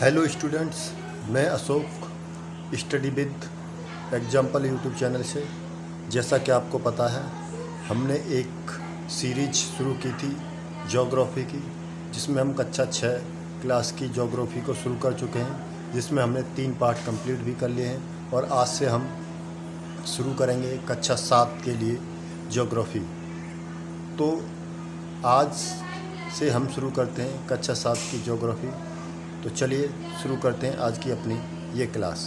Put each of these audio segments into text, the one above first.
Hello students, मैं Ashok study with example YouTube channel से। जैसा कि आपको पता है, हमने एक सीरीज शुरू की थी ज्योग्राफी की, जिसमें हम कक्षा 6 क्लास की ज्योग्राफी को शुरू कर चुके हैं, जिसमें हमने 3 पार्ट कंप्लीट भी कर लिए हैं और आज से हम शुरू करेंगे कक्षा 7 के लिए ज्योग्राफी। तो आज से हम शुरू करते हैं कक्षा 7 की ज्योग्राफी। तो चलिए शुरू करते हैं आज की अपनी ये क्लास।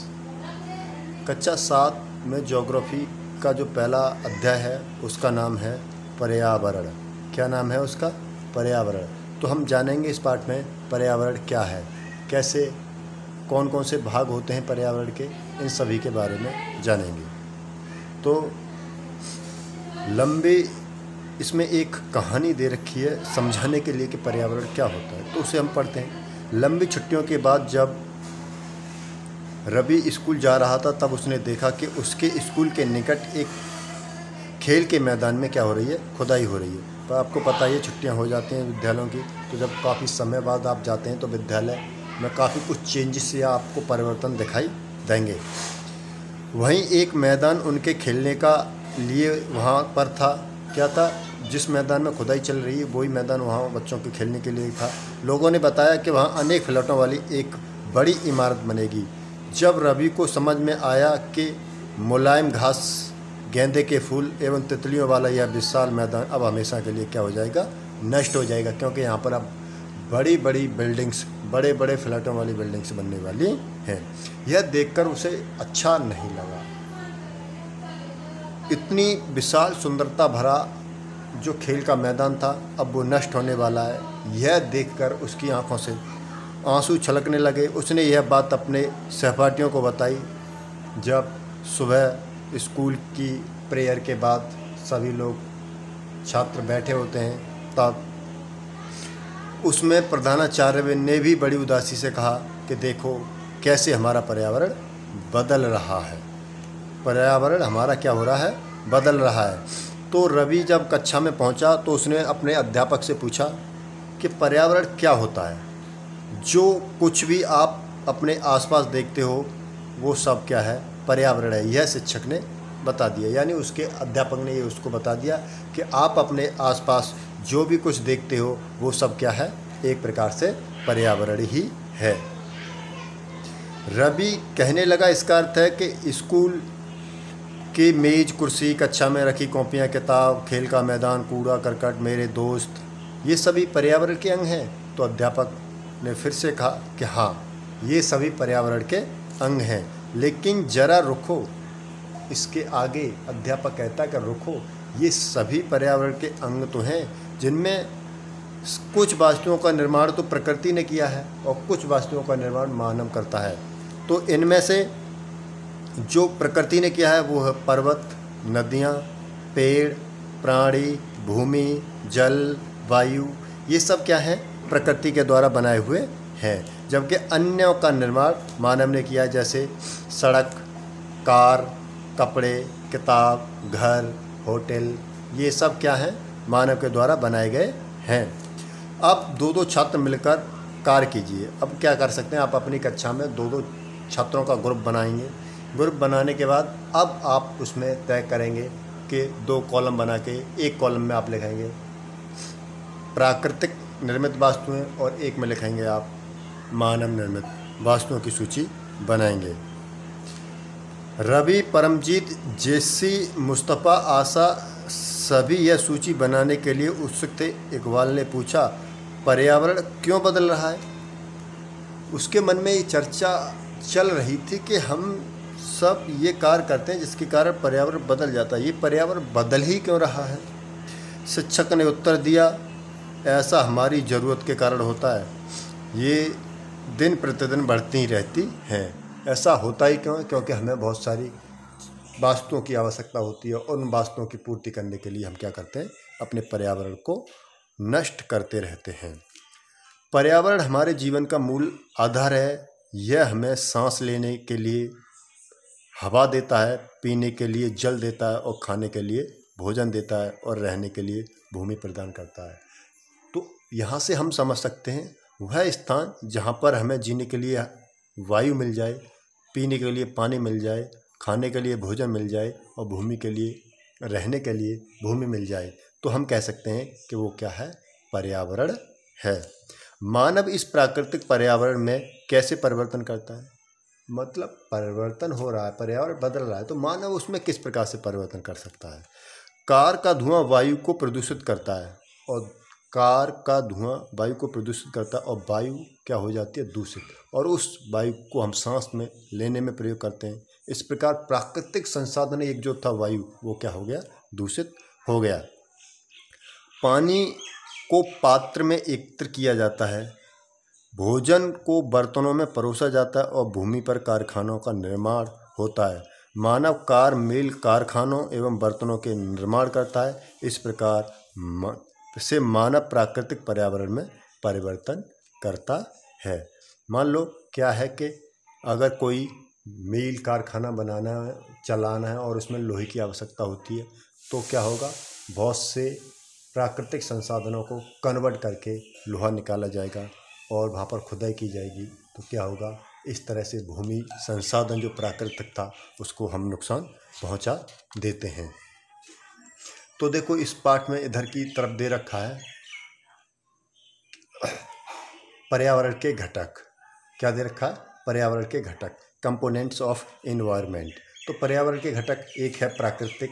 कक्षा 7 में ज्योग्राफी का जो पहला अध्याय है उसका नाम है पर्यावरण। क्या नाम है उसका? पर्यावरण। तो हम जानेंगे इस पाठ में पर्यावरण क्या है, कैसे कौन कौन से भाग होते हैं पर्यावरण के, इन सभी के बारे में जानेंगे। तो लंबी इसमें एक कहानी दे रखी है समझाने के लिए कि पर्यावरण क्या होता है, तो उसे हम पढ़ते हैं। लंबी छुट्टियों के बाद जब रवि स्कूल जा रहा था, तब उसने देखा कि उसके स्कूल के निकट एक खेल के मैदान में क्या हो रही है? खुदाई हो रही है। तो आपको पता है छुट्टियां हो जाती हैं विद्यालयों की, तो जब काफ़ी समय बाद आप जाते हैं तो विद्यालय में काफ़ी कुछ चेंजेस या आपको परिवर्तन दिखाई देंगे। वहीं एक मैदान उनके खेलने का लिए वहाँ पर था। क्या था? जिस मैदान में खुदाई चल रही है वही मैदान वहाँ बच्चों के खेलने के लिए था। लोगों ने बताया कि वहाँ अनेक फ्लैटों वाली एक बड़ी इमारत बनेगी। जब रवि को समझ में आया कि मुलायम घास, गेंदे के फूल एवं तितलियों वाला यह विशाल मैदान अब हमेशा के लिए क्या हो जाएगा? नष्ट हो जाएगा, क्योंकि यहाँ पर अब बड़ी बड़ी बिल्डिंग्स, बड़े बड़े फ्लैटों वाली बिल्डिंग्स बनने वाली हैं। यह देखकर उसे अच्छा नहीं लगा। इतनी विशाल सुंदरता भरा जो खेल का मैदान था अब वो नष्ट होने वाला है। यह देखकर उसकी आंखों से आंसू छलकने लगे। उसने यह बात अपने सहपाठियों को बताई। जब सुबह स्कूल की प्रेयर के बाद सभी लोग छात्र बैठे होते हैं, तब उसमें प्रधानाचार्य ने भी बड़ी उदासी से कहा कि देखो कैसे हमारा पर्यावरण बदल रहा है। पर्यावरण हमारा क्या हो रहा है? बदल रहा है। तो रवि जब कक्षा में पहुंचा तो उसने अपने अध्यापक से पूछा कि पर्यावरण क्या होता है? जो कुछ भी आप अपने आसपास देखते हो वो सब क्या है? पर्यावरण है। यह शिक्षक ने बता दिया, यानी उसके अध्यापक ने ये उसको बता दिया कि आप अपने आसपास जो भी कुछ देखते हो वो सब क्या है? एक प्रकार से पर्यावरण ही है। रवि कहने लगा, इसका अर्थ है कि स्कूल की मेज, कुर्सी, कक्षा में रखी कॉपियाँ, किताब, खेल का मैदान, कूड़ा करकट, मेरे दोस्त, ये सभी पर्यावरण के अंग हैं। तो अध्यापक ने फिर से कहा कि हाँ, ये सभी पर्यावरण के अंग हैं, लेकिन ज़रा रुको। इसके आगे अध्यापक कहता है कि रुको, ये सभी पर्यावरण के अंग तो हैं, जिनमें कुछ वस्तुओं का निर्माण तो प्रकृति ने किया है और कुछ वस्तुओं का निर्माण मानव करता है। तो इनमें से जो प्रकृति ने किया है वो है पर्वत, नदियाँ, पेड़, प्राणी, भूमि, जल, वायु, ये सब क्या है? प्रकृति के द्वारा बनाए हुए हैं। जबकि अन्यों का निर्माण मानव ने किया है, जैसे सड़क, कार, कपड़े, किताब, घर, होटल, ये सब क्या है? मानव के द्वारा बनाए गए हैं। अब दो छात्र मिलकर कार्य कीजिए। अब क्या कर सकते हैं? आप अपनी कक्षा में दो छात्रों का ग्रुप बनाएंगे। ग्रुप बनाने के बाद अब आप उसमें तय करेंगे कि 2 कॉलम बना के एक कॉलम में आप लिखेंगे प्राकृतिक निर्मित वस्तुएं और एक में लिखेंगे आप मानव निर्मित वस्तुओं की सूची बनाएंगे। रवि, परमजीत, जेसी, मुस्तफ़ा, आशा सभी यह सूची बनाने के लिए उत्सुक थे। इकबाल ने पूछा, पर्यावरण क्यों बदल रहा है? उसके मन में ये चर्चा चल रही थी कि हम सब ये कार्य करते हैं जिसके कारण पर्यावरण बदल जाता है। ये पर्यावरण बदल ही क्यों रहा है? शिक्षक ने उत्तर दिया, ऐसा हमारी ज़रूरत के कारण होता है। ये दिन प्रतिदिन बढ़ती ही रहती हैं। ऐसा होता ही क्यों है? क्योंकि हमें बहुत सारी वस्तुओं की आवश्यकता होती है और उन वस्तुओं की पूर्ति करने के लिए हम क्या करते हैं? अपने पर्यावरण को नष्ट करते रहते हैं। पर्यावरण हमारे जीवन का मूल आधार है। यह हमें सांस लेने के लिए हवा देता है, पीने के लिए जल देता है और खाने के लिए भोजन देता है और रहने के लिए भूमि प्रदान करता है। तो यहाँ से हम समझ सकते हैं वह स्थान जहाँ पर हमें जीने के लिए वायु मिल जाए, पीने के लिए पानी मिल जाए, खाने के लिए भोजन मिल जाए और भूमि के लिए रहने के लिए भूमि मिल जाए, तो हम कह सकते हैं कि वो क्या है, पर्यावरण है। मानव इस प्राकृतिक पर्यावरण में कैसे परिवर्तन करता है, मतलब परिवर्तन हो रहा है, पर्यावरण बदल रहा है, तो मानव उसमें किस प्रकार से परिवर्तन कर सकता है। कार का धुआं वायु को प्रदूषित करता है और कार का धुआं वायु को प्रदूषित करता है और वायु क्या हो जाती है, दूषित, और उस वायु को हम सांस में लेने में प्रयोग करते हैं। इस प्रकार प्राकृतिक संसाधन एक जो था वायु, वो क्या हो गया, दूषित हो गया। पानी को पात्र में एकत्र किया जाता है, भोजन को बर्तनों में परोसा जाता है और भूमि पर कारखानों का निर्माण होता है। मानव कार मिल कारखानों एवं बर्तनों के निर्माण करता है। इस प्रकार से मानव प्राकृतिक पर्यावरण में परिवर्तन करता है। मान लो क्या है कि अगर कोई मिल कारखाना बनाना है, चलाना है और उसमें लोहे की आवश्यकता होती है, तो क्या होगा, बहुत से प्राकृतिक संसाधनों को कन्वर्ट करके लोहा निकाला जाएगा और वहाँ पर खुदाई की जाएगी, तो क्या होगा, इस तरह से भूमि संसाधन जो प्राकृतिक था उसको हम नुकसान पहुँचा देते हैं। तो देखो इस पाठ में इधर की तरफ दे रखा है पर्यावरण के घटक। क्या दे रखा है, पर्यावरण के घटक, कंपोनेंट्स ऑफ एनवायरनमेंट। तो पर्यावरण के घटक, एक है प्राकृतिक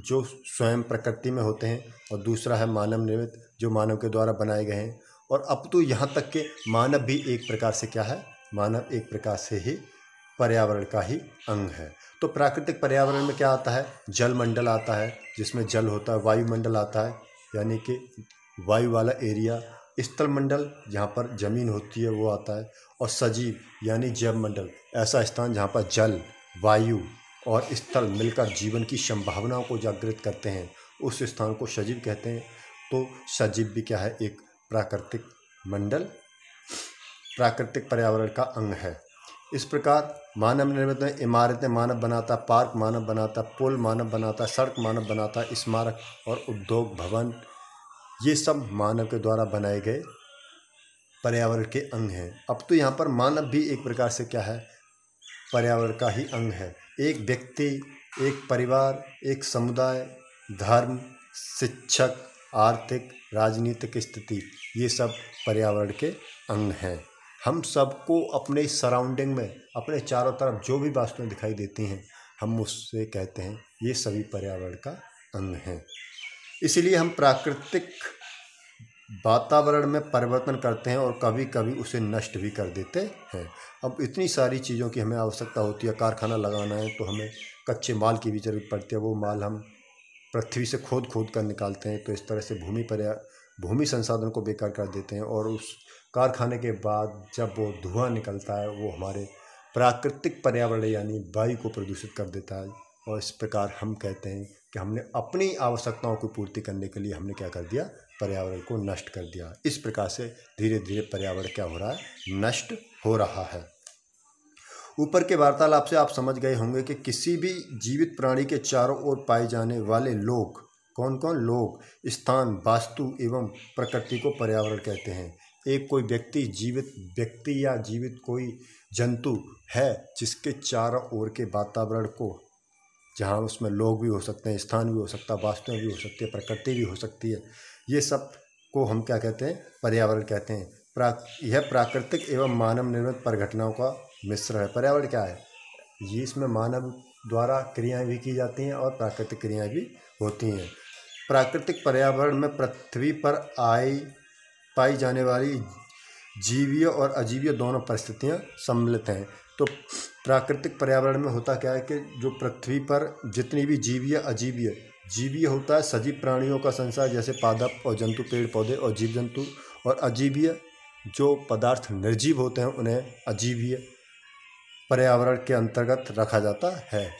जो स्वयं प्रकृति में होते हैं, और दूसरा है मानव निर्मित जो मानव के द्वारा बनाए गए हैं, और अब तो यहाँ तक के मानव भी एक प्रकार से क्या है, मानव एक प्रकार से ही पर्यावरण का ही अंग है। तो प्राकृतिक पर्यावरण में क्या आता है, जलमंडल आता है जिसमें जल होता है, वायुमंडल आता है यानी कि वायु वाला एरिया, स्थल मंडल जहाँ पर जमीन होती है वो आता है, और सजीव यानी जैव मंडल, ऐसा स्थान जहाँ पर जल, वायु और स्थल मिलकर जीवन की संभावनाओं को जागृत करते हैं, उस स्थान को सजीव कहते हैं। तो सजीव भी क्या है, एक प्राकृतिक मंडल, प्राकृतिक पर्यावरण का अंग है। इस प्रकार मानव निर्मित इमारतें मानव बनाता, पार्क मानव बनाता, पुल मानव बनाता, सड़क मानव बनाता, स्मारक और उद्योग भवन, ये सब मानव के द्वारा बनाए गए पर्यावरण के अंग हैं। अब तो यहाँ पर मानव भी एक प्रकार से क्या है, पर्यावरण का ही अंग है। एक व्यक्ति, एक परिवार, एक समुदाय, धर्म, शिक्षक, आर्थिक, राजनीतिक स्थिति, ये सब पर्यावरण के अंग हैं। हम सबको अपने सराउंडिंग में, अपने चारों तरफ जो भी वस्तुएं दिखाई देती हैं, हम उससे कहते हैं ये सभी पर्यावरण का अंग हैं। इसीलिए हम प्राकृतिक वातावरण में परिवर्तन करते हैं और कभी कभी उसे नष्ट भी कर देते हैं। अब इतनी सारी चीज़ों की हमें आवश्यकता होती है, कारखाना लगाना है तो हमें कच्चे माल की भी जरूरत पड़ती है, वो माल हम पृथ्वी से खोद कर निकालते हैं, तो इस तरह से भूमि संसाधन को बेकार कर देते हैं, और उस कारखाने के बाद जब वो धुआं निकलता है वो हमारे प्राकृतिक पर्यावरण यानी वायु को प्रदूषित कर देता है। और इस प्रकार हम कहते हैं कि हमने अपनी आवश्यकताओं की पूर्ति करने के लिए हमने क्या कर दिया, पर्यावरण को नष्ट कर दिया। इस प्रकार से धीरे धीरे पर्यावरण क्या हो रहा है, नष्ट हो रहा है। ऊपर के वार्तालाप से आप समझ गए होंगे कि किसी भी जीवित प्राणी के चारों ओर पाए जाने वाले लोग, कौन कौन लोग, स्थान, वास्तु एवं प्रकृति को पर्यावरण कहते हैं। एक कोई व्यक्ति, जीवित व्यक्ति या जीवित कोई जंतु है जिसके चारों ओर के वातावरण को, जहाँ उसमें लोग भी हो सकते हैं, स्थान भी हो सकता है, वास्तुएं भी हो सकती है, प्रकृति भी हो सकती है, ये सब को हम क्या कहते हैं, पर्यावरण कहते हैं। यह प्राकृतिक एवं मानव निर्मित परिघटनाओं का मिश्रण है। पर्यावरण क्या है, ये इसमें मानव द्वारा क्रियाएं भी की जाती हैं और प्राकृतिक क्रियाएं भी होती हैं। प्राकृतिक पर्यावरण में पृथ्वी पर पाई जाने वाली जीवीय और अजीवीय दोनों परिस्थितियां सम्मिलित हैं। तो प्राकृतिक पर्यावरण में होता क्या है कि जो पृथ्वी पर जितनी भी जीवीय अजीवीय, जीवीय होता है सजीव प्राणियों का संसार जैसे पादप और जंतु, पेड़ पौधे और जीव जंतु, और अजीवीय जो पदार्थ निर्जीव होते हैं उन्हें अजीवीय पर्यावरण के अंतर्गत रखा जाता है।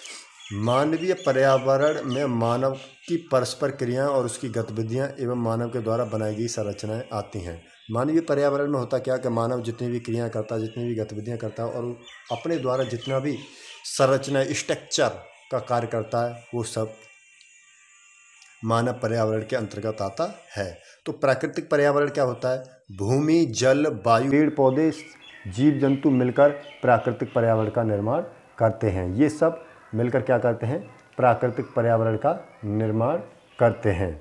मानवीय पर्यावरण में मानव की परस्पर क्रियाएं और उसकी गतिविधियां एवं मानव के द्वारा बनाई गई संरचनाएं आती हैं। मानवीय पर्यावरण में होता क्या कि मानव जितनी भी क्रियाएं करता है, जितनी भी गतिविधियां करता है और अपने द्वारा जितना भी संरचना, स्ट्रक्चर का कार्य करता है, वो सब मानव पर्यावरण के अंतर्गत आता है। तो प्राकृतिक पर्यावरण क्या होता है? भूमि, जल, वायु, पेड़ पौधे, जीव जंतु मिलकर प्राकृतिक पर्यावरण का निर्माण करते हैं। ये सब मिलकर क्या करते हैं? प्राकृतिक पर्यावरण का निर्माण करते हैं।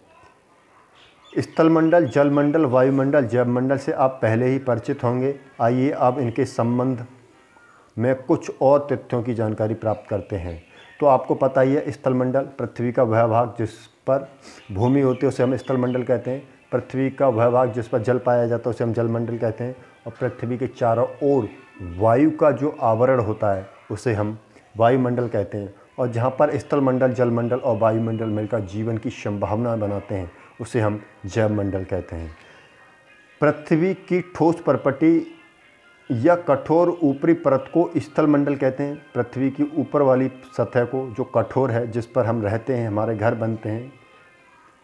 स्थलमंडल, जलमंडल, वायुमंडल, जैवमंडल से आप पहले ही परिचित होंगे। आइए अब इनके संबंध में कुछ और तथ्यों की जानकारी प्राप्त करते हैं। तो आपको पता ही है, स्थलमंडल पृथ्वी का वह भाग जिस पर भूमि होती है उसे हम स्थलमंडल कहते हैं। पृथ्वी का वह भाग जिस पर जल पाया जाता है उसे हम जलमंडल कहते हैं। और पृथ्वी के चारों ओर वायु का जो आवरण होता है उसे हम वायुमंडल कहते हैं। और जहाँ पर स्थलमंडल, जलमंडल और वायुमंडल मिलकर जीवन की संभावना बनाते हैं उसे हम जैवमंडल कहते हैं। पृथ्वी की ठोस परपटी या कठोर ऊपरी परत को स्थलमंडल कहते हैं। पृथ्वी की ऊपर वाली सतह को जो कठोर है, जिस पर हम रहते हैं, हमारे घर बनते हैं,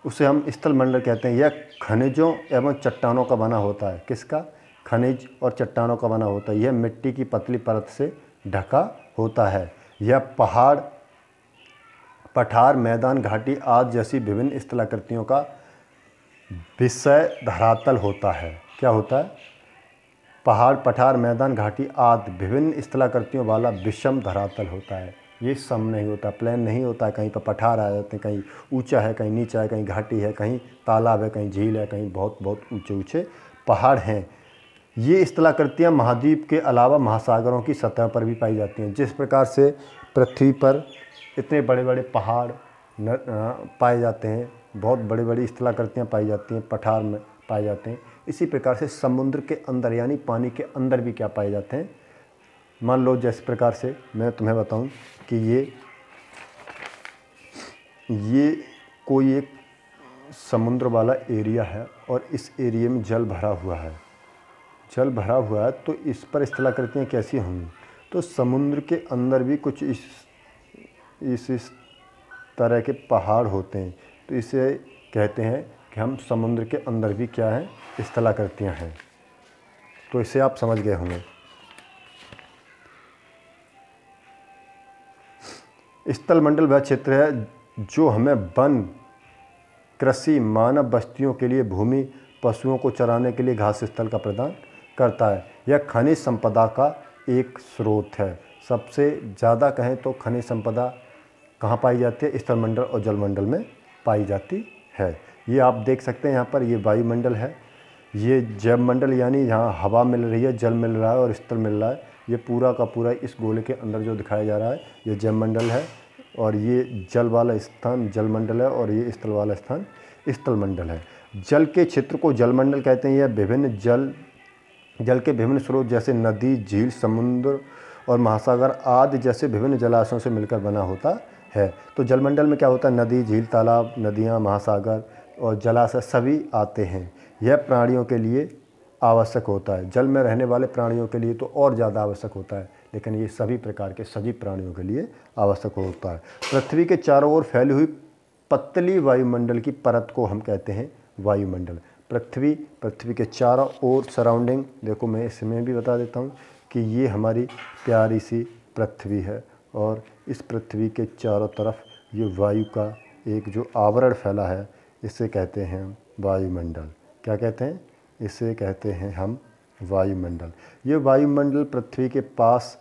उसे हम स्थलमंडल कहते हैं। यह खनिजों एवं चट्टानों का बना होता है। किसका? खनिज और चट्टानों का बना होता है। यह मिट्टी की पतली परत से ढका होता है। यह पहाड़, पठार, मैदान, घाटी आदि जैसी विभिन्न स्थलाकृतियों का विषय धरातल होता है। क्या होता है? पहाड़, पठार, मैदान, घाटी आदि विभिन्न स्थलाकृतियों वाला विषम धरातल होता है। ये सम नहीं होता, प्लेन नहीं होता है। कहीं पर पठार आ जाते हैं, कहीं ऊंचा है, कहीं नीचा है, कहीं घाटी है, कहीं तालाब है, कहीं झील है, कहीं बहुत बहुत ऊंचे ऊंचे पहाड़ हैं। ये स्थलाकृतियाँ महाद्वीप के अलावा महासागरों की सतह पर भी पाई जाती हैं। जिस प्रकार से पृथ्वी पर इतने बड़े बड़े पहाड़ पाए जाते हैं, बहुत बड़ी बड़ी स्थलाकृतियाँ पाई जाती हैं, पठार में पाए जाते हैं, इसी प्रकार से समुद्र के अंदर यानी पानी के अंदर भी क्या पाए जाते हैं? मान लो जिस प्रकार से मैं तुम्हें बताऊं कि ये कोई एक समुद्र वाला एरिया है और इस एरिया में जल भरा हुआ है। जल भरा हुआ है तो इस पर स्थलाकृतियाँ कैसी होंगी? तो समुद्र के अंदर भी कुछ इस तरह के पहाड़ होते हैं। तो इसे कहते हैं कि हम समुद्र के अंदर भी क्या है? स्थलाकृतियाँ हैं। तो इसे आप समझ गए होंगे। स्थलमंडल वह क्षेत्र है जो हमें वन, कृषि, मानव बस्तियों के लिए भूमि, पशुओं को चराने के लिए घास स्थल का प्रदान करता है। यह खनिज संपदा का एक स्रोत है। सबसे ज़्यादा कहें तो खनिज संपदा कहाँ पाई जाती है? स्थलमंडल और जलमंडल में पाई जाती है। ये आप देख सकते हैं यहाँ पर, ये वायुमंडल है, ये जैवमंडल यानी यहाँ हवा मिल रही है, जल मिल रहा है और स्थल मिल रहा है। ये पूरा का पूरा इस गोले के अंदर जो दिखाया जा रहा है ये जैवमंडल है और ये जल वाला स्थान जलमंडल है और ये स्थल वाला स्थान स्थलमंडल है। जल के क्षेत्र को जलमंडल कहते हैं। यह विभिन्न जल के विभिन्न स्रोत जैसे नदी, झील, समुद्र और महासागर आदि जैसे विभिन्न जलाशयों से मिलकर बना होता है। तो जलमंडल में क्या होता है? नदी, झील, तालाब, नदियाँ, महासागर और जलाशय सभी आते हैं। यह प्राणियों के लिए आवश्यक होता है। जल में रहने वाले प्राणियों के लिए तो और ज़्यादा आवश्यक होता है, लेकिन ये सभी प्रकार के सजीव प्राणियों के लिए आवश्यक होता है। पृथ्वी के चारों ओर फैली हुई पतली वायुमंडल की परत को हम कहते हैं वायुमंडल। पृथ्वी के चारों ओर सराउंडिंग, देखो मैं इसमें भी बता देता हूँ कि ये हमारी प्यारी सी पृथ्वी है और इस पृथ्वी के चारों तरफ ये वायु का एक जो आवरण फैला है इसे कहते हैं वायुमंडल। क्या कहते हैं? इसे कहते हैं हम वायुमंडल। ये वायुमंडल पृथ्वी के पास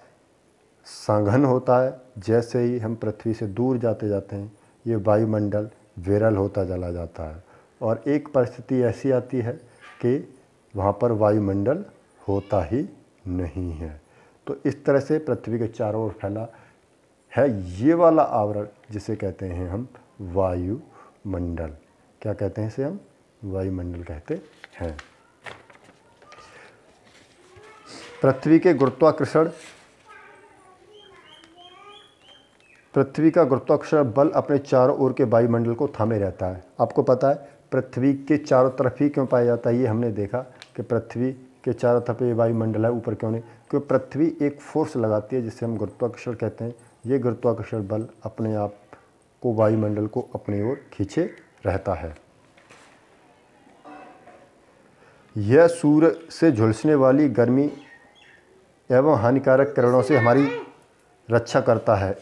सघन होता है। जैसे ही हम पृथ्वी से दूर जाते जाते हैं ये वायुमंडल विरल होता चला जाता है और एक परिस्थिति ऐसी आती है कि वहाँ पर वायुमंडल होता ही नहीं है। तो इस तरह से पृथ्वी के चारों ओर फैला है ये वाला आवरण जिसे कहते हैं हम वायुमंडल। क्या कहते हैं इसे? हम वायुमंडल कहते हैं। पृथ्वी का गुरुत्वाकर्षण बल अपने चारों ओर के वायुमंडल को थामे रहता है। आपको पता है पृथ्वी के चारों तरफ ही क्यों पाया जाता है? ये हमने देखा कि पृथ्वी के चारों तरफ ये वायुमंडल है, ऊपर क्यों नहीं? क्योंकि पृथ्वी एक फोर्स लगाती है जिसे हम गुरुत्वाकर्षण कहते हैं। ये गुरुत्वाकर्षण बल अपने आप को, वायुमंडल को अपनी ओर खींचे रहता है। यह सूर्य से झुलसने वाली गर्मी एवं हानिकारक किरणों से हमारी रक्षा करता है।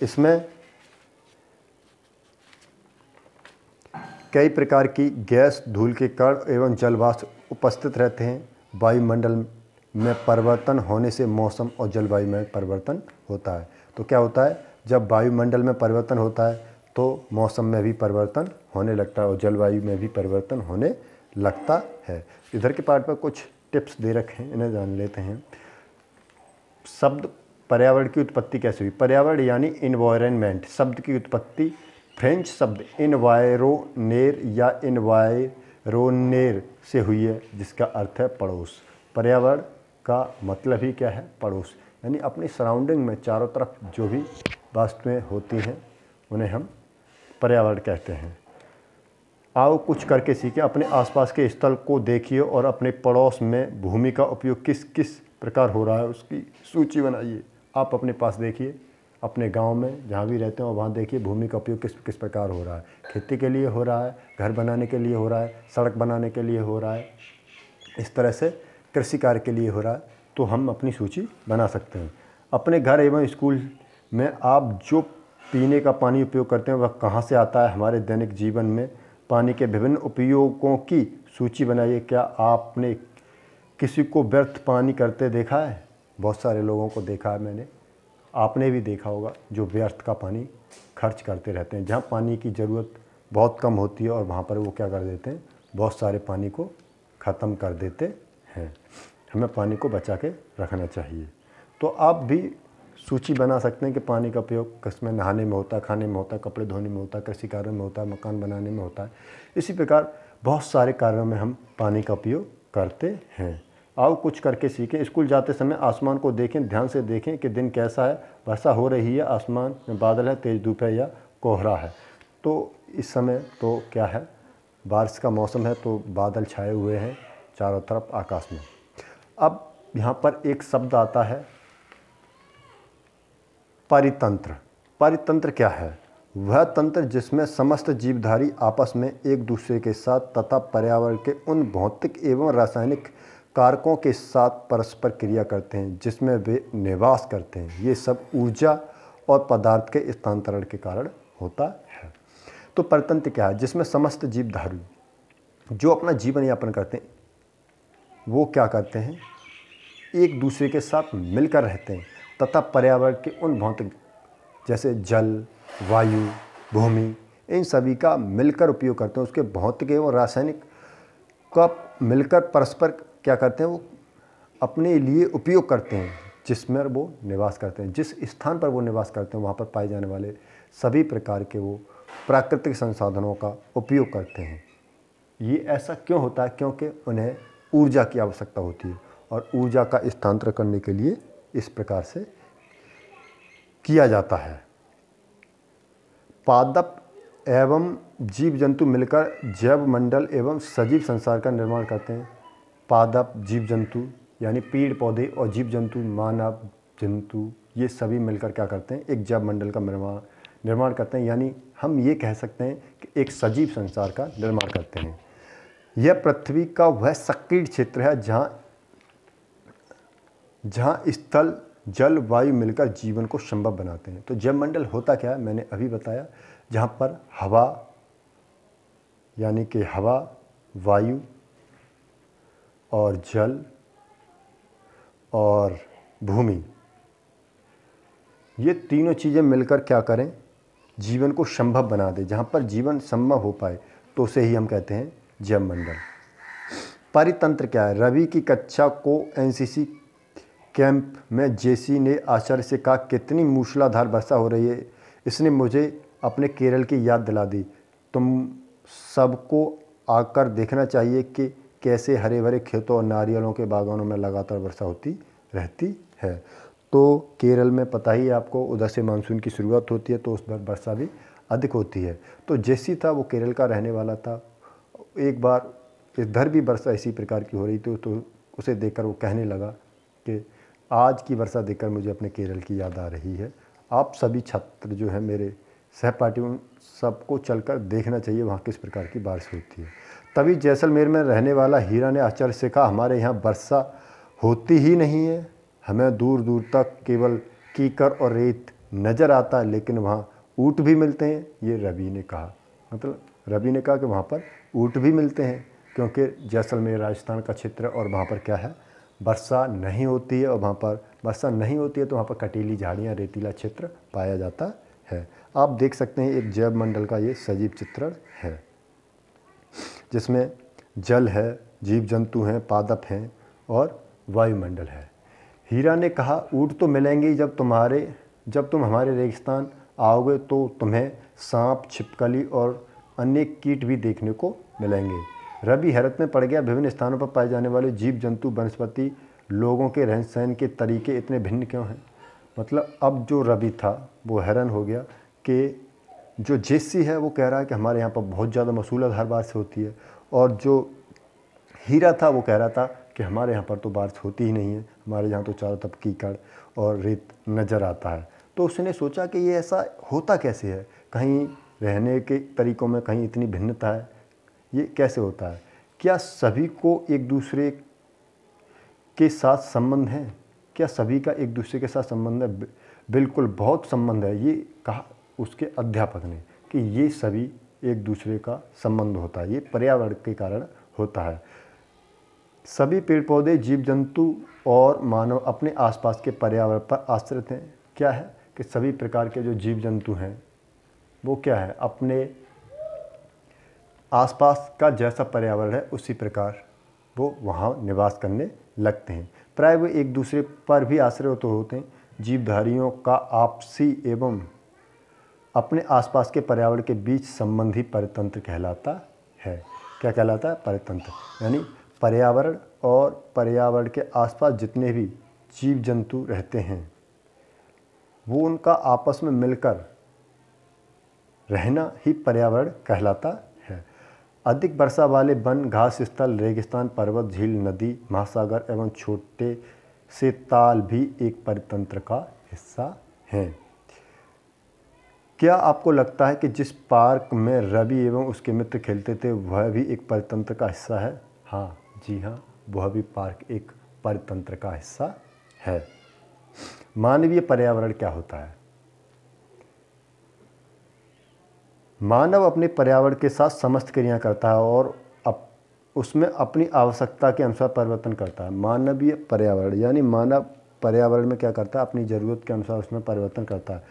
कई प्रकार की गैस, धूल के कण एवं जलवाष्प उपस्थित रहते हैं। वायुमंडल में परिवर्तन होने से मौसम और जलवायु में परिवर्तन होता है। तो क्या होता है, जब वायुमंडल में परिवर्तन होता है तो मौसम में भी परिवर्तन होने लगता है और जलवायु में भी परिवर्तन होने लगता है। इधर के पार्ट पर कुछ टिप्स दे रखे हैं, इन्हें जान लेते हैं। शब्द पर्यावरण की उत्पत्ति कैसे हुई? पर्यावरण यानी इन्वायरमेंट शब्द की उत्पत्ति फ्रेंच शब्द इन्वायरोनेर या इन्वायरोनेर से हुई है, जिसका अर्थ है पड़ोस। पर्यावरण का मतलब ही क्या है? पड़ोस, यानी अपनी सराउंडिंग में चारों तरफ जो भी वस्तुएं होती हैं उन्हें हम पर्यावरण कहते हैं। आओ कुछ करके सीखें। अपने आसपास के स्थल को देखिए और अपने पड़ोस में भूमि का उपयोग किस किस प्रकार हो रहा है उसकी सूची बनाइए। आप अपने पास देखिए, अपने गांव में जहाँ भी रहते हैं वहाँ देखिए भूमि का उपयोग किस किस प्रकार हो रहा है। खेती के लिए हो रहा है, घर बनाने के लिए हो रहा है, सड़क बनाने के लिए हो रहा है, इस तरह से कृषि कार्य के लिए हो रहा है। तो हम अपनी सूची बना सकते हैं। अपने घर एवं स्कूल में आप जो पीने का पानी उपयोग करते हैं वह कहाँ से आता है? हमारे दैनिक जीवन में पानी के विभिन्न उपयोगों की सूची बनाइए। क्या आपने किसी को व्यर्थ पानी करते देखा है? बहुत सारे लोगों को देखा है मैंने, आपने भी देखा होगा, जो व्यर्थ का पानी खर्च करते रहते हैं। जहाँ पानी की ज़रूरत बहुत कम होती है और वहाँ पर वो क्या कर देते हैं, बहुत सारे पानी को ख़त्म कर देते हैं। हमें पानी को बचा के रखना चाहिए। तो आप भी सूची बना सकते हैं कि पानी का उपयोग किसमें नहाने में होता है, खाने में होता है, कपड़े धोने में होता है, कृषि कार्य में होता है, मकान बनाने में होता है। इसी प्रकार बहुत सारे कार्यों में हम पानी का उपयोग करते हैं। आओ कुछ करके सीखें। स्कूल जाते समय आसमान को देखें, ध्यान से देखें कि दिन कैसा है, वर्षा हो रही है, आसमान में बादल है, तेज़ धूप है या कोहरा है। तो इस समय तो क्या है, बारिश का मौसम है, तो बादल छाए हुए हैं चारों तरफ आकाश में। अब यहाँ पर एक शब्द आता है परितंत्र। परितंत्र क्या है? वह तंत्र जिसमें समस्त जीवधारी आपस में एक दूसरे के साथ तथा पर्यावरण के उन भौतिक एवं रासायनिक कारकों के साथ परस्पर क्रिया करते हैं जिसमें वे निवास करते हैं। ये सब ऊर्जा और पदार्थ के स्थानांतरण के कारण होता है। तो परितंत्र क्या है? जिसमें समस्त जीवधारी जो अपना जीवन यापन करते हैं वो क्या करते हैं, एक दूसरे के साथ मिलकर रहते हैं तथा पर्यावरण के उन भौतिक जैसे जल, वायु, भूमि, इन सभी का मिलकर उपयोग करते हैं। उसके भौतिक एवं रासायनिक का मिलकर परस्पर क्या करते हैं, वो अपने लिए उपयोग करते हैं जिसमें वो निवास करते हैं। जिस स्थान पर वो निवास करते हैं वहाँ पर पाए जाने वाले सभी प्रकार के वो प्राकृतिक संसाधनों का उपयोग करते हैं। ये ऐसा क्यों होता है? क्योंकि उन्हें ऊर्जा की आवश्यकता होती है और ऊर्जा का स्थानांतरण करने के लिए इस प्रकार से किया जाता है। पादप एवं जीव जंतु मिलकर जैव मंडल एवं सजीव संसार का निर्माण करते हैं। पादप, जीव जंतु यानी पेड़ पौधे और जीव जंतु, मानव जंतु, ये सभी मिलकर क्या करते हैं, एक जैव मंडल का निर्माण करते हैं। यानी हम ये कह सकते हैं कि एक सजीव संसार का निर्माण करते हैं। यह पृथ्वी का वह संकीर्ण क्षेत्र है जहाँ स्थल, जल, वायु मिलकर जीवन को संभव बनाते हैं। तो जैव मंडल होता क्या है, मैंने अभी बताया, जहाँ पर हवा यानी कि हवा, वायु और जल और भूमि, ये तीनों चीज़ें मिलकर क्या करें, जीवन को संभव बना दे। जहाँ पर जीवन संभव हो पाए तो उसे ही हम कहते हैं जैव मंडल। परितंत्र क्या है? रवि की कक्षा को एनसीसी कैंप में जेसी ने आचार्य से कहा, कितनी मूसलाधार वर्षा हो रही है, इसने मुझे अपने केरल की याद दिला दी। तुम सबको आकर देखना चाहिए कि कैसे हरे भरे खेतों और नारियलों के बागानों में लगातार वर्षा होती रहती है। तो केरल में पता ही है आपको, उधर से मानसून की शुरुआत होती है तो उस बार वर्षा भी अधिक होती है। तो जेसी था वो केरल का रहने वाला था। एक बार इधर भी वर्षा इसी प्रकार की हो रही थी तो उसे देखकर वो कहने लगा कि आज की वर्षा देखकर मुझे अपने केरल की याद आ रही है। आप सभी छात्र जो हैं मेरे सहपाठी, उन सबको चलकर देखना चाहिए वहाँ किस प्रकार की बारिश होती है। तभी जैसलमेर में रहने वाला हीरा ने आचार्य से कहा, हमारे यहाँ वर्षा होती ही नहीं है, हमें दूर दूर तक केवल कीकर और रेत नज़र आता है, लेकिन वहाँ ऊँट भी मिलते हैं। ये रवि ने कहा, मतलब रवि ने कहा कि वहाँ पर ऊँट भी मिलते हैं, क्योंकि जैसलमेर राजस्थान का क्षेत्र है और वहाँ पर क्या है, वर्षा नहीं होती है, और वहाँ पर वर्षा नहीं होती है तो वहाँ पर कटीली झाड़ियाँ, रेतीला क्षेत्र पाया जाता है। आप देख सकते हैं एक जैव मंडल का ये सजीव चित्रण है, जिसमें जल है, जीव जंतु हैं, पादप हैं और वायुमंडल है। हीरा ने कहा, ऊँट तो मिलेंगे ही, जब तुम हमारे रेगिस्तान आओगे तो तुम्हें सांप, छिपकली और अन्य कीट भी देखने को मिलेंगे। रवि हैरत में पड़ गया, विभिन्न स्थानों पर पाए जाने वाले जीव जंतु, वनस्पति, लोगों के रहन सहन के तरीके इतने भिन्न क्यों हैं। मतलब अब जो रवि था वो हैरान हो गया कि जो जेसी है वो कह रहा है कि हमारे यहाँ पर बहुत ज़्यादा मूसलाधार बारिश होती है, और जो हीरा था वो कह रहा था कि हमारे यहाँ पर तो बारिश होती ही नहीं है, हमारे यहाँ तो चारों तरफ कीचड़ और रेत नज़र आता है। तो उसने सोचा कि ये ऐसा होता कैसे है, कहीं रहने के तरीक़ों में कहीं इतनी भिन्नता है, ये कैसे होता है। क्या सभी को एक दूसरे के साथ संबंध है, क्या सभी का एक दूसरे के साथ संबंध है। बिल्कुल बहुत संबंध है, ये कहा उसके अध्यापक ने कि ये सभी एक दूसरे का संबंध होता है, ये पर्यावरण के कारण होता है। सभी पेड़ पौधे, जीव जंतु और मानव अपने आसपास के पर्यावरण पर आश्रित हैं। क्या है कि सभी प्रकार के जो जीव जंतु हैं वो क्या है, अपने आसपास का जैसा पर्यावरण है उसी प्रकार वो वहाँ निवास करने लगते हैं। प्राय वो एक दूसरे पर भी आश्रित होते हैं। जीवधारियों का आपसी एवं अपने आसपास के पर्यावरण के बीच संबंध ही परितंत्र कहलाता है। क्या कहलाता है, परितंत्र। यानी पर्यावरण और पर्यावरण के आसपास जितने भी जीव जंतु रहते हैं वो उनका आपस में मिलकर रहना ही पर्यावरण कहलाता है। अधिक वर्षा वाले वन, घास स्थल, रेगिस्तान, पर्वत, झील, नदी, महासागर एवं छोटे से ताल भी एक परितंत्र का हिस्सा हैं। क्या आपको लगता है कि जिस पार्क में रवि एवं उसके मित्र खेलते थे वह भी एक परितंत्र का हिस्सा है। हाँ जी हाँ, वह भी पार्क एक परितंत्र का हिस्सा है। मानवीय पर्यावरण क्या होता है। मानव अपने पर्यावरण के साथ समस्त क्रियाएं करता है और उसमें अपनी आवश्यकता के अनुसार परिवर्तन करता है। मानवीय पर्यावरण यानी मानव पर्यावरण में क्या करता है, अपनी ज़रूरत के अनुसार उसमें परिवर्तन करता है।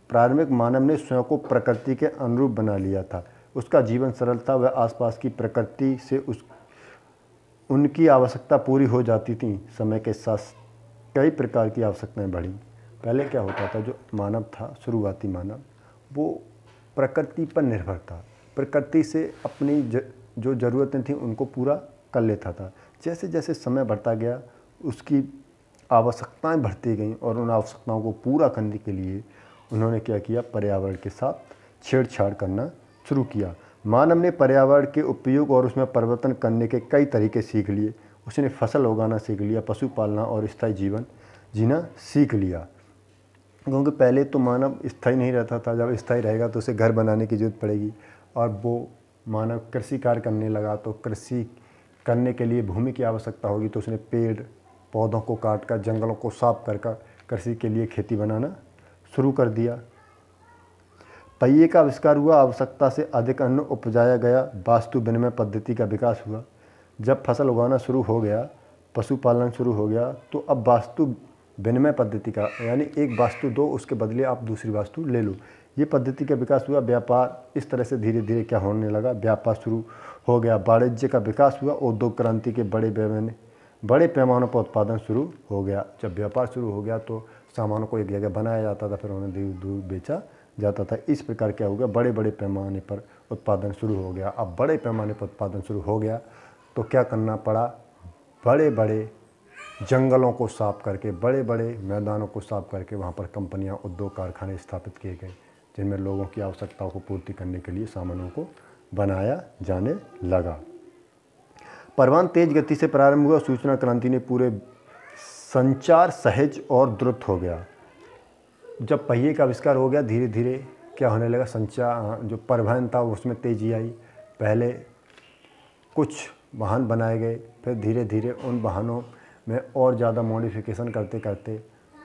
प्रारंभिक मानव ने स्वयं को प्रकृति के अनुरूप बना लिया था। उसका जीवन सरल था, वह आसपास की प्रकृति से उनकी आवश्यकता पूरी हो जाती थी। समय के साथ कई प्रकार की आवश्यकताएं बढ़ी। पहले क्या होता था, जो मानव था, शुरुआती मानव, वो प्रकृति पर निर्भर था, प्रकृति से अपनी जो ज़रूरतें थीं उनको पूरा कर लेता था। जैसे जैसे समय बढ़ता गया उसकी आवश्यकताएं बढ़ती गईं और उन आवश्यकताओं को पूरा करने के लिए उन्होंने क्या किया, पर्यावरण के साथ छेड़छाड़ करना शुरू किया। मानव ने पर्यावरण के उपयोग और उसमें परिवर्तन करने के कई तरीके सीख लिए। उसने फसल उगाना सीख लिया, पशु पालना और स्थायी जीवन जीना सीख लिया। क्योंकि पहले तो मानव स्थायी नहीं रहता था, जब स्थायी रहेगा तो उसे घर बनाने की जरूरत पड़ेगी, और वो मानव कृषि कार्य करने लगा तो कृषि करने के लिए भूमि की आवश्यकता होगी, तो उसने पेड़ पौधों को काट कर, जंगलों को साफ कर कृषि के लिए खेती बनाना शुरू कर दिया। पहिए का आविष्कार हुआ, आवश्यकता से अधिक अन्न उपजाया गया, वास्तु विनिमय पद्धति का विकास हुआ। जब फसल उगाना शुरू हो गया, पशुपालन शुरू हो गया, तो अब वास्तु विनिमय पद्धति का, यानी एक वास्तु दो, उसके बदले आप दूसरी वास्तु ले लो, ये पद्धति का विकास हुआ। व्यापार इस तरह से धीरे धीरे क्या होने लगा, व्यापार शुरू हो गया। वाणिज्य का विकास हुआ, उद्योग क्रांति के बड़े पैमानों पर उत्पादन शुरू हो गया। जब व्यापार शुरू हो गया तो सामानों को एक जगह बनाया जाता था, फिर उन्हें दूर दूर बेचा जाता था। इस प्रकार क्या हो गया, बड़े बड़े पैमाने पर उत्पादन शुरू हो गया। अब बड़े पैमाने पर उत्पादन शुरू हो गया तो क्या करना पड़ा, बड़े बड़े जंगलों को साफ करके, बड़े बड़े मैदानों को साफ करके वहाँ पर कंपनियाँ, उद्योग, कारखाने स्थापित किए गए, जिनमें लोगों की आवश्यकताओं को पूर्ति करने के लिए सामानों को बनाया जाने लगा। परिवहन तेज गति से प्रारंभ हुआ। सूचना क्रांति ने पूरे संचार सहज और द्रुत हो गया। जब पहिए का आविष्कार हो गया, धीरे धीरे क्या होने लगा, संचार जो परिवहन था उसमें तेजी आई। पहले कुछ वाहन बनाए गए, फिर धीरे धीरे उन वाहनों में और ज़्यादा मॉडिफिकेशन करते करते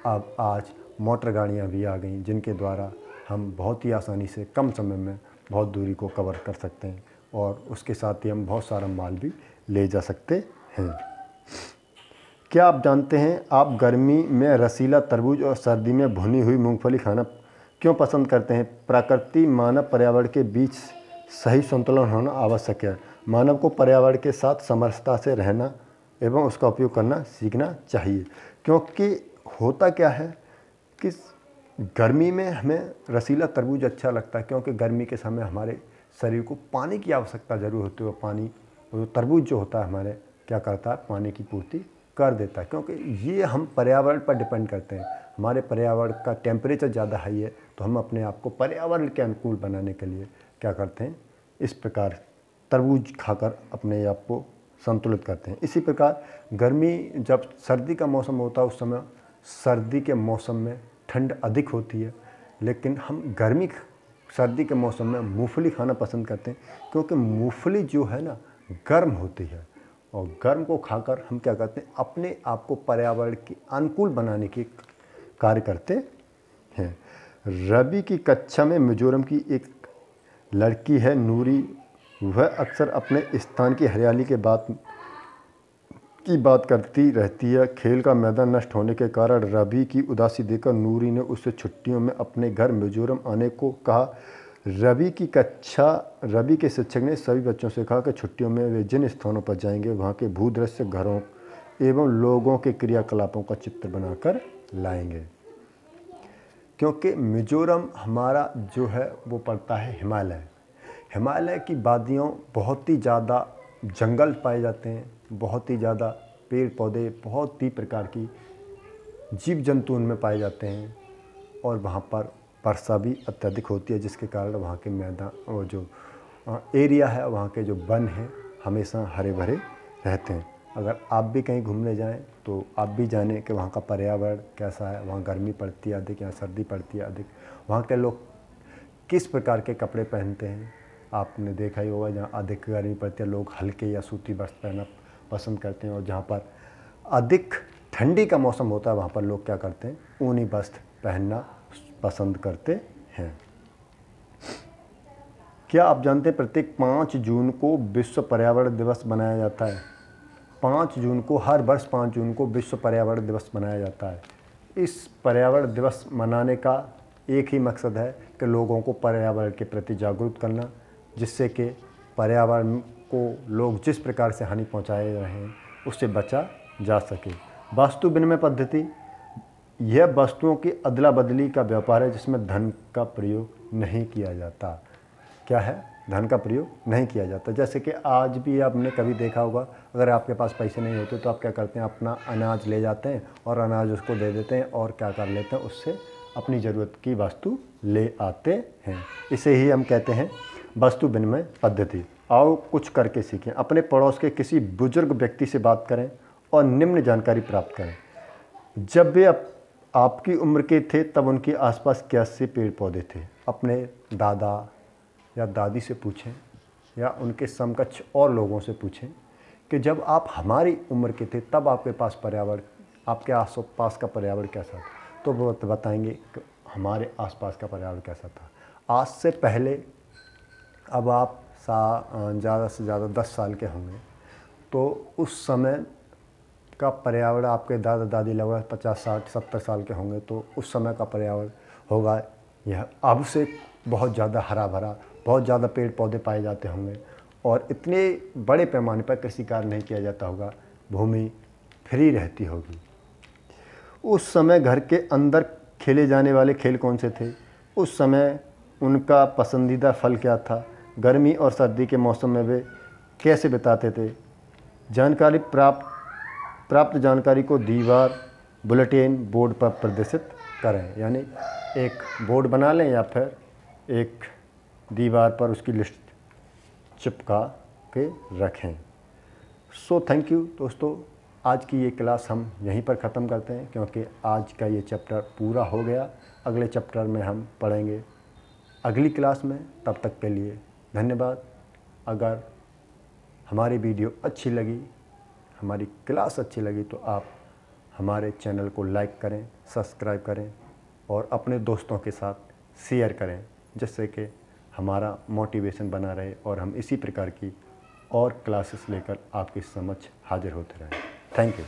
अब आज मोटर गाड़ियाँ भी आ गईं, जिनके द्वारा हम बहुत ही आसानी से कम समय में बहुत दूरी को कवर कर सकते हैं और उसके साथ ही हम बहुत सारा माल भी ले जा सकते हैं। क्या आप जानते हैं आप गर्मी में रसीला तरबूज और सर्दी में भुनी हुई मूंगफली खाना क्यों पसंद करते हैं? प्रकृति मानव पर्यावरण के बीच सही संतुलन होना आवश्यक है। मानव को पर्यावरण के साथ समरसता से रहना एवं उसका उपयोग करना सीखना चाहिए, क्योंकि होता क्या है कि गर्मी में हमें रसीला तरबूज अच्छा लगता है, क्योंकि गर्मी के समय हमारे शरीर को पानी की आवश्यकता ज़रूर होती है। पानी तरबूज जो होता है हमारे क्या करता है, पानी की पूर्ति कर देता है, क्योंकि ये हम पर्यावरण पर डिपेंड करते हैं। हमारे पर्यावरण का टेम्परेचर ज़्यादा हाई है, तो हम अपने आप को पर्यावरण के अनुकूल बनाने के लिए क्या करते हैं, इस प्रकार तरबूज खाकर अपने आप को संतुलित करते हैं। इसी प्रकार गर्मी जब सर्दी का मौसम होता है उस समय सर्दी के मौसम में ठंड अधिक होती है, लेकिन हम सर्दी के मौसम में मूंगफली खाना पसंद करते हैं, क्योंकि मूंगफली जो है ना गर्म होती है और गर्म को खाकर हम क्या करते हैं, अपने आप को पर्यावरण के अनुकूल बनाने के कार्य करते हैं। रवि की कक्षा में मिजोरम की एक लड़की है नूरी, वह अक्सर अपने स्थान की हरियाली की बात करती रहती है। खेल का मैदान नष्ट होने के कारण रवि की उदासी देखकर नूरी ने उससे छुट्टियों में अपने घर मिजोरम आने को कहा। रवि के शिक्षक ने सभी बच्चों से कहा कि छुट्टियों में वे जिन स्थानों पर जाएंगे वहाँ के भूदृश्य, घरों एवं लोगों के क्रियाकलापों का चित्र बनाकर लाएंगे, क्योंकि मिजोरम हमारा जो है वो पड़ता है हिमालय की वादियों, बहुत ही ज़्यादा जंगल पाए जाते हैं, बहुत ही ज़्यादा पेड़ पौधे, बहुत ही प्रकार की जीव जंतु उनमें पाए जाते हैं और वहाँ पर वर्षा भी अत्यधिक होती है, जिसके कारण वहाँ के मैदान और जो एरिया है, वहाँ के जो वन हैं हमेशा हरे भरे रहते हैं। अगर आप भी कहीं घूमने जाएं तो आप भी जानें कि वहाँ का पर्यावरण कैसा है, वहाँ गर्मी पड़ती है अधिक या सर्दी पड़ती है अधिक, वहाँ के लोग किस प्रकार के कपड़े पहनते हैं। आपने देखा ही होगा जहाँ अधिक गर्मी पड़ती है लोग हल्के या सूती वस्त्र पहनना पसंद करते हैं, और जहाँ पर अधिक ठंडी का मौसम होता है वहाँ पर लोग क्या करते हैं, ऊनी वस्त्र पहनना पसंद करते हैं। क्या आप जानते हैं प्रत्येक 5 जून को विश्व पर्यावरण दिवस मनाया जाता है? 5 जून को, हर वर्ष 5 जून को विश्व पर्यावरण दिवस मनाया जाता है। इस पर्यावरण दिवस मनाने का एक ही मकसद है कि लोगों को पर्यावरण के प्रति जागरूक करना, जिससे कि पर्यावरण को लोग जिस प्रकार से हानि पहुंचाए रहे हैं उससे बचा जा सके। वस्तु विनिमय पद्धति, यह वस्तुओं की अदला बदली का व्यापार है जिसमें धन का प्रयोग नहीं किया जाता। क्या है? धन का प्रयोग नहीं किया जाता। जैसे कि आज भी आपने कभी देखा होगा, अगर आपके पास पैसे नहीं होते तो आप क्या करते हैं, अपना अनाज ले जाते हैं और अनाज उसको दे देते हैं और क्या कर लेते हैं, उससे अपनी ज़रूरत की वस्तु ले आते हैं। इसे ही हम कहते हैं वस्तु विनिमय पद्धति। आओ कुछ करके सीखें। अपने पड़ोस के किसी बुजुर्ग व्यक्ति से बात करें और निम्न जानकारी प्राप्त करें। जब वे आपकी उम्र के थे तब उनके आसपास कैसे पेड़ पौधे थे? अपने दादा या दादी से पूछें या उनके समकक्ष और लोगों से पूछें कि जब आप हमारी उम्र के थे तब आपके पास पर्यावरण, आपके आसपास का पर्यावरण कैसा था, तो वो बताएंगे कि हमारे आसपास का पर्यावरण कैसा था। आज से पहले, अब आप ज़्यादा से ज़्यादा 10 साल के होंगे, तो उस समय का पर्यावरण, आपके दादा दादी लगभग 50, 60, 70 साल के होंगे, तो उस समय का पर्यावरण होगा यह अब से बहुत ज़्यादा हरा भरा, बहुत ज़्यादा पेड़ पौधे पाए जाते होंगे और इतने बड़े पैमाने पर कृषि कार्य नहीं किया जाता होगा, भूमि फ्री रहती होगी। उस समय घर के अंदर खेले जाने वाले खेल कौन से थे? उस समय उनका पसंदीदा फल क्या था? गर्मी और सर्दी के मौसम में वे कैसे बिताते थे? जानकारी प्राप्त जानकारी को दीवार, बुलेटिन बोर्ड पर प्रदर्शित करें। यानी एक बोर्ड बना लें या फिर एक दीवार पर उसकी लिस्ट चिपका के रखें। सो थैंक यू दोस्तों, आज की ये क्लास हम यहीं पर ख़त्म करते हैं, क्योंकि आज का ये चैप्टर पूरा हो गया। अगले चैप्टर में हम पढ़ेंगे अगली क्लास में। तब तक के लिए धन्यवाद। अगर हमारी वीडियो अच्छी लगी, हमारी क्लास अच्छी लगी, तो आप हमारे चैनल को लाइक करें, सब्सक्राइब करें और अपने दोस्तों के साथ शेयर करें, जिससे कि हमारा मोटिवेशन बना रहे और हम इसी प्रकार की और क्लासेस लेकर आपके समक्ष हाजिर होते रहें। Thank you.